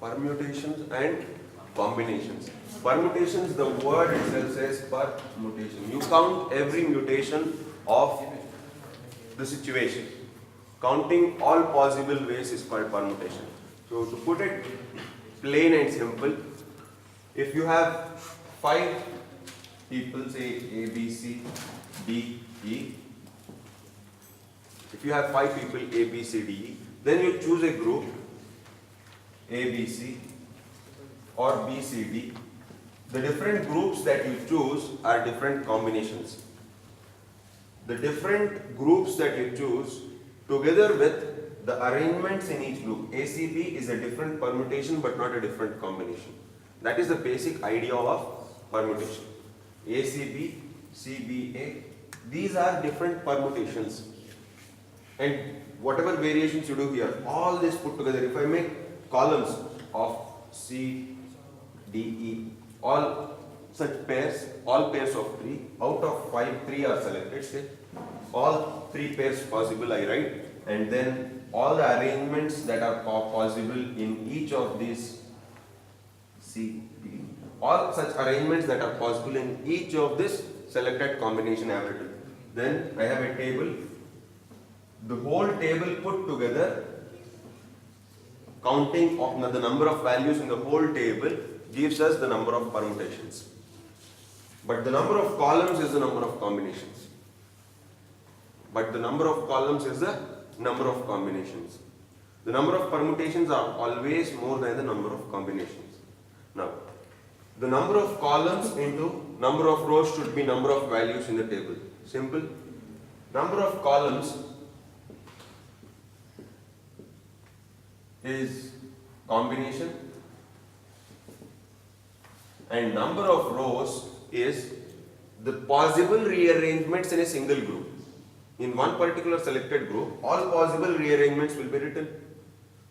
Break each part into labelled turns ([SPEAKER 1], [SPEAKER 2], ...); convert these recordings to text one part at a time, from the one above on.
[SPEAKER 1] permutations and combinations. Permutations, the word itself says permutation. You count every mutation of the situation. Counting all possible ways is called permutation. So to put it plain and simple, if you have 5 people, say A, B, C, D, E. If you have 5 people A, B, C, D, E, then you choose a group A, B, C or B, C, D. The different groups that you choose are different combinations. The different groups that you choose together with the arrangements in each group. ACB is a different permutation but not a different combination. That is the basic idea of permutation. ACB, CBA, these are different permutations. And whatever variations you do here, all this put together, if I make columns of C, D, E, all such pairs, all pairs of 3, out of 5, 3 are selected, say, all 3 pairs possible I write, and then all the arrangements that are possible in each of these C, D, all such arrangements that are possible in each of this selected combination I have written. Then I have a table. The whole table put together, counting of the number of values in the whole table gives us the number of permutations. But the number of columns is the number of combinations. But the number of columns is the number of combinations. The number of permutations are always more than the number of combinations. Now, the number of columns into number of rows should be number of values in the table. Simple. Number of columns is combination and number of rows is the possible rearrangements in a single group. In one particular selected group, all possible rearrangements will be written.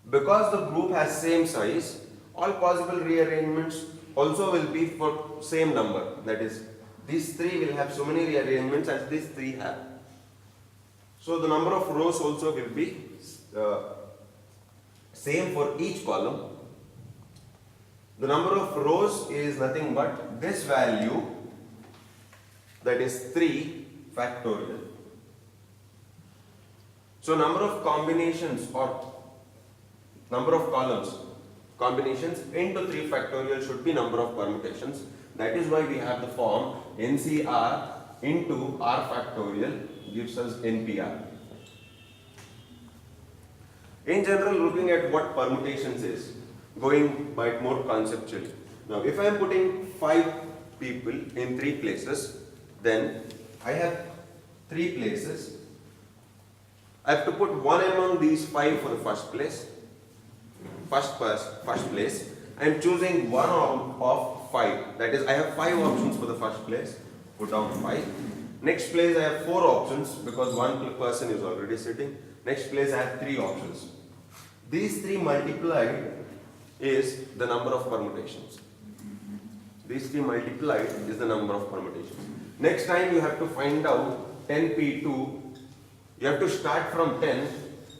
[SPEAKER 1] Because the group has same size, all possible rearrangements also will be for same number. That is, these 3 will have so many rearrangements as these 3 have. So the number of rows also will be same for each column. The number of rows is nothing but this value, that is 3 factorial. So number of combinations or number of columns, combinations into 3 factorial should be number of permutations. That is why we have the form NCR into R factorial gives us NPR. In general, looking at what permutations is, going by it more conceptually. Now, if I am putting 5 people in 3 places, then I have 3 places. I have to put one among these 5 for the first place. First place. I am choosing one out of 5. That is, I have 5 options for the first place. Put down 5. Next place I have 4 options because one person is already sitting. Next place I have 3 options. These 3 multiplied is the number of permutations. These 3 multiplied is the number of permutations. Next time you have to find out 10p2. You have to start from 10,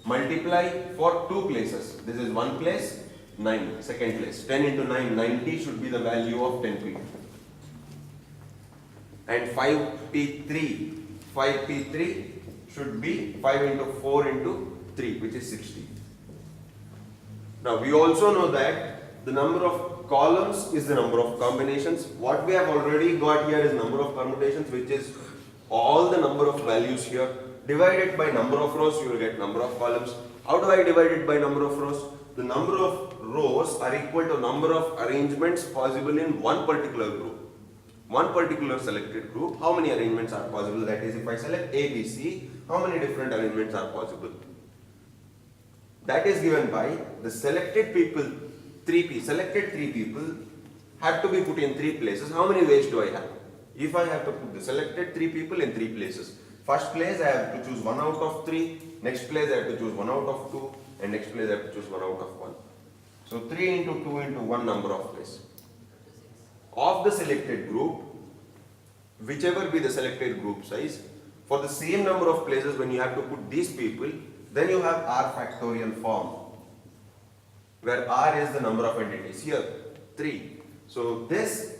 [SPEAKER 1] multiply for 2 places. This is 1 place, 9, second place. 10 into 9, 90 should be the value of 10p2. And 5p3 should be 5 into 4 into 3, which is 60. Now we also know that the number of columns is the number of combinations. What we have already got here is number of permutations, which is all the number of values here. Divided by number of rows, you will get number of columns. How do I divide it by number of rows? The number of rows are equal to number of arrangements possible in one particular group. One particular selected group, how many arrangements are possible? That is, if I select A, B, C, how many different arrangements are possible? That is given by the selected people, 3P, selected 3 people have to be put in 3 places. How many ways do I have? If I have to put the selected 3 people in 3 places, first place I have to choose 1 out of 3, next place I have to choose 1 out of 2, and next place I have to choose 1 out of 1. So 3 into 2 into 1 number of ways. Of the selected group, whichever be the selected group size, for the same number of places when you have to put these people, then you have R factorial form. where R is the number of entities. Here, 3. So this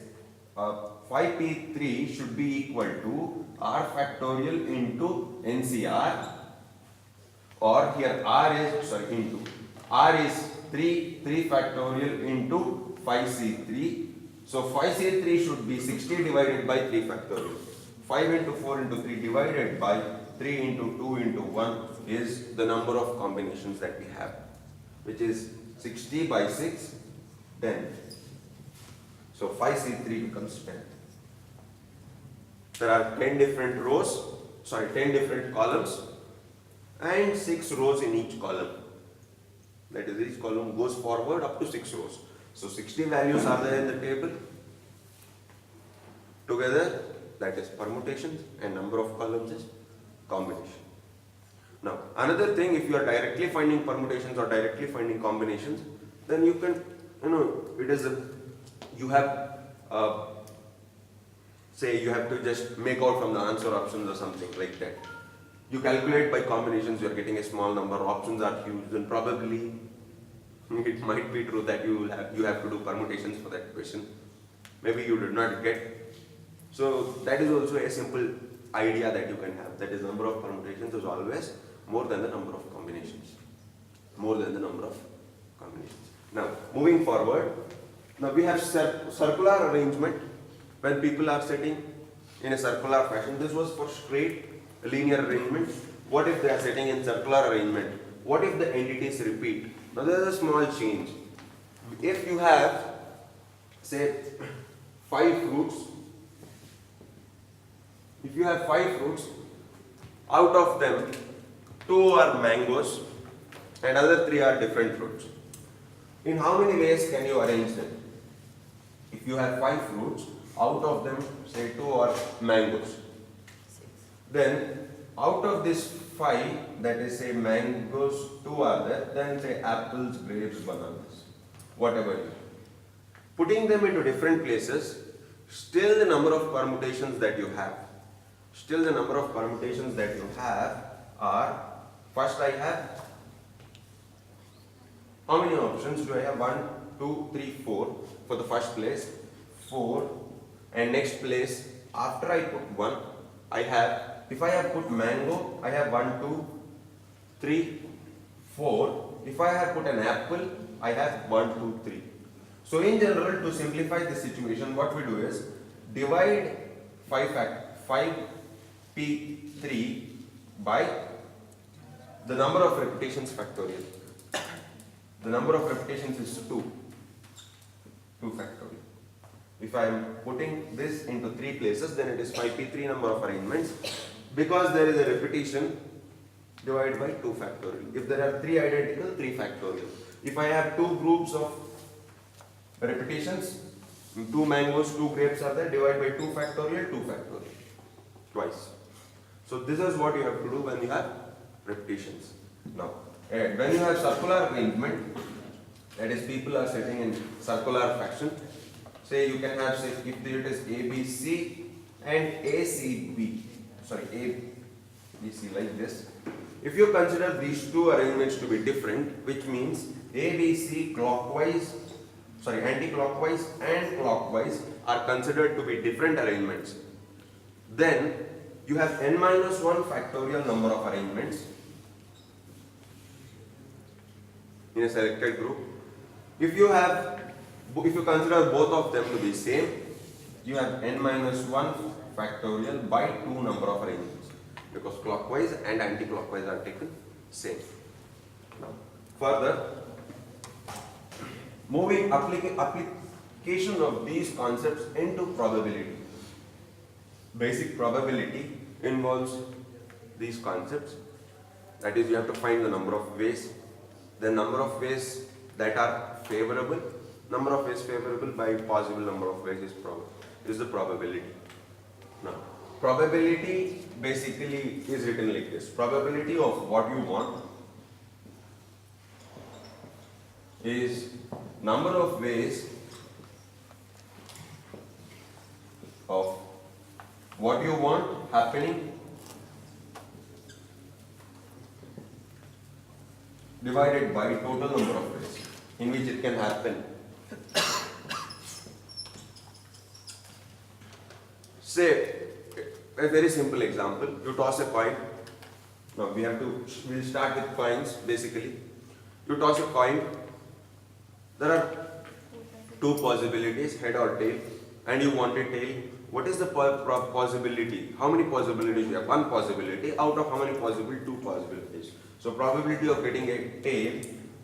[SPEAKER 1] 5p3 should be equal to R factorial into NCR, or here R is, into. R is 3 factorial into 5c3. So 5c3 should be 60 divided by 3 factorial. 5 into 4 into 3 divided by 3 into 2 into 1 is the number of combinations that we have, which is 60 by 6, 10. So 5c3 becomes 10. There are 10 different rows, 10 different columns and 6 rows in each column. That is, each column goes forward up to 6 rows. So 60 values are there in the table. Together, that is permutations, and number of columns is combination. Now, another thing, if you are directly finding permutations or directly finding combinations, then you can, you have, say you have to just make out from the answer options or something like that. You calculate by combinations, you are getting a small number, options are huge, then probably it might be true that you have to do permutations for that question. Maybe you did not get. So that is also a simple idea that you can have. That is, number of permutations is always more than the number of combinations. More than the number of combinations. Now, moving forward, now we have circular arrangement. When people are sitting in a circular fashion, this was for straight linear arrangement. What if they are sitting in circular arrangement? What if the entities repeat? Now there is a small change. If you have, say, 5 fruits, if you have 5 fruits, out of them 2 are mangoes and other 3 are different fruits. In how many ways can you arrange them? If you have 5 fruits, out of them say 2 are mangoes. Then out of this 5, that is, say, mangoes 2 are there, then say apples, grapes, bananas, whatever you. Putting them into different places, still the number of permutations that you have. Still the number of permutations that you have are, first I have, how many options do I have? 1, 2, 3, 4 for the first place, 4, and next place, after I put 1, I have, if I have put mango, I have 1, 2, 3, 4. If I have put an apple, I have 1, 2, 3. So in general, to simplify the situation, what we do is divide 5p3 by the number of repetitions factorial. The number of repetitions is 2 factorial. If I am putting this into 3 places, then it is 5p3 number of arrangements. Because there is a repetition, divide by 2 factorial. If there are 3 identical, 3 factorial. If I have 2 groups of repetitions, 2 mangoes, 2 grapes are there, divide by 2 factorial, 2 factorial. Twice. So this is what you have to do when you have repetitions. Now, when you have circular arrangement, that is, people are sitting in circular fashion, say you can have, say, if it is ABC and ACB, ABC like this. If you consider these 2 arrangements to be different, which means ABC anti-clockwise and clockwise are considered to be different arrangements, then you have n-1 factorial number of arrangements in a selected group. If you consider both of them to be same, you have n-1 factorial by 2 number of arrangements, because clockwise and anti-clockwise are taken same. Now, further, moving application of these concepts into probability. Basic probability involves these concepts. That is, you have to find the number of ways. The number of ways that are favorable, number of ways favorable by possible number of ways is the probability. Now, probability basically is written like this. Probability of what you want is number of ways of what you want happening divided by total number of ways, in which can happen. Say, a very simple example, you toss a coin. Now we'll start with coins basically. You toss a coin, there are two possibilities, head or tail, and you want a tail. What is the possibility? How many possibilities you have? One possibility. Out of how many possible? Two possibilities. So probability of getting a tail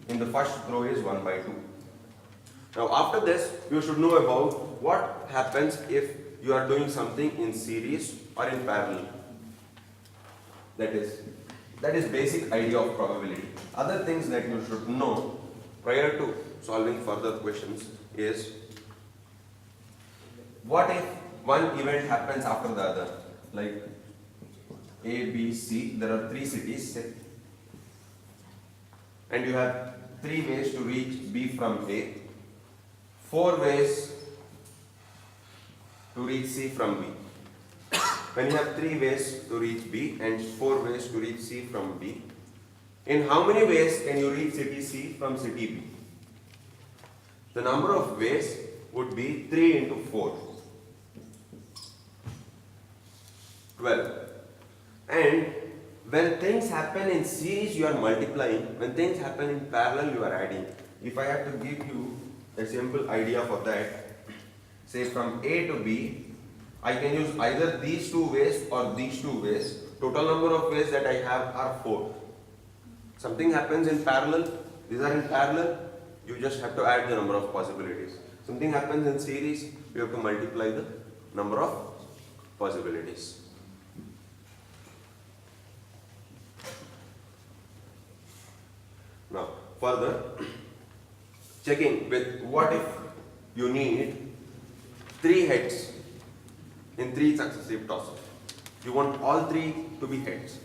[SPEAKER 1] in the first throw is 1/2. Now after this, you should know about what happens if you are doing something in series or in parallel. That is basic idea of probability. Other things that you should know prior to solving further questions is, what if one event happens after the other? Like A, B, C, there are 3 cities, say, and you have 3 ways to reach B from A, 4 ways to reach C from B. When you have 3 ways to reach B and 4 ways to reach C from B, in how many ways can you reach city C from city B? The number of ways would be 3 into 4. 12. And when things happen in series, you are multiplying. When things happen in parallel, you are adding. If I have to give you a simple idea for that, say from A to B, I can use either these 2 ways or these 2 ways. Total number of ways that I have are 4. Something happens in parallel, these are in parallel, you just have to add the number of possibilities. Something happens in series, you have to multiply the number of possibilities. Now, further, checking with what if you need 3 heads in 3 successive tosses. You want all 3 to be heads.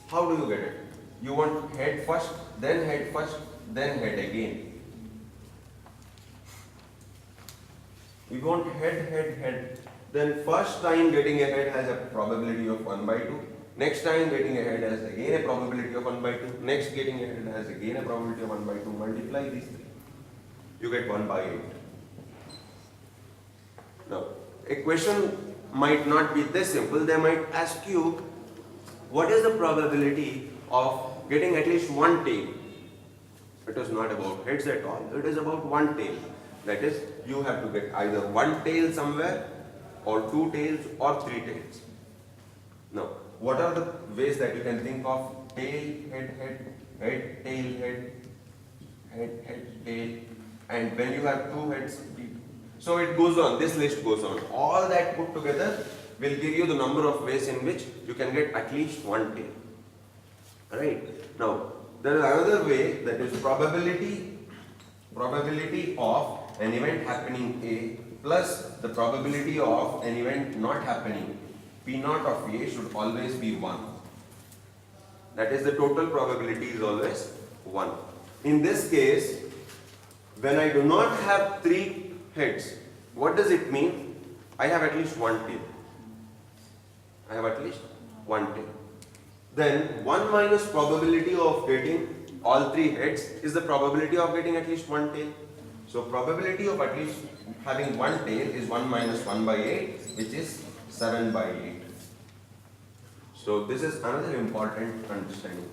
[SPEAKER 1] How do you get it? You want head first, then head again. You want head. Then first time getting a head has a probability of 1/2. Next time getting a head has again a probability of 1/2. Next getting a head has again a probability of 1/2. Multiply these 3. You get 1/8. Now, a question might not be this simple. They might ask you, what is the probability of getting at least one tail? It is not about heads at all. It is about one tail. That is, you have to get either one tail somewhere, or 2 tails, or 3 tails. Now, what are the ways that you can think of? Tail, head, tail, head, tail, and when you have 2 heads, so it goes on, this list goes on. All that put together will give you the number of ways in which you can get at least one tail. Alright, now there is another way, that is probability of an event happening A plus the probability of an event not happening. P naught of A should always be 1. That is, the total probability is always 1. In this case, when I do not have 3 heads, what does it mean? I have at least one tail. Then 1 minus probability of getting all 3 heads is the probability of getting at least one tail. So probability of at least having one tail is 1 minus 1/8, which is 7/8. So this is another important understanding.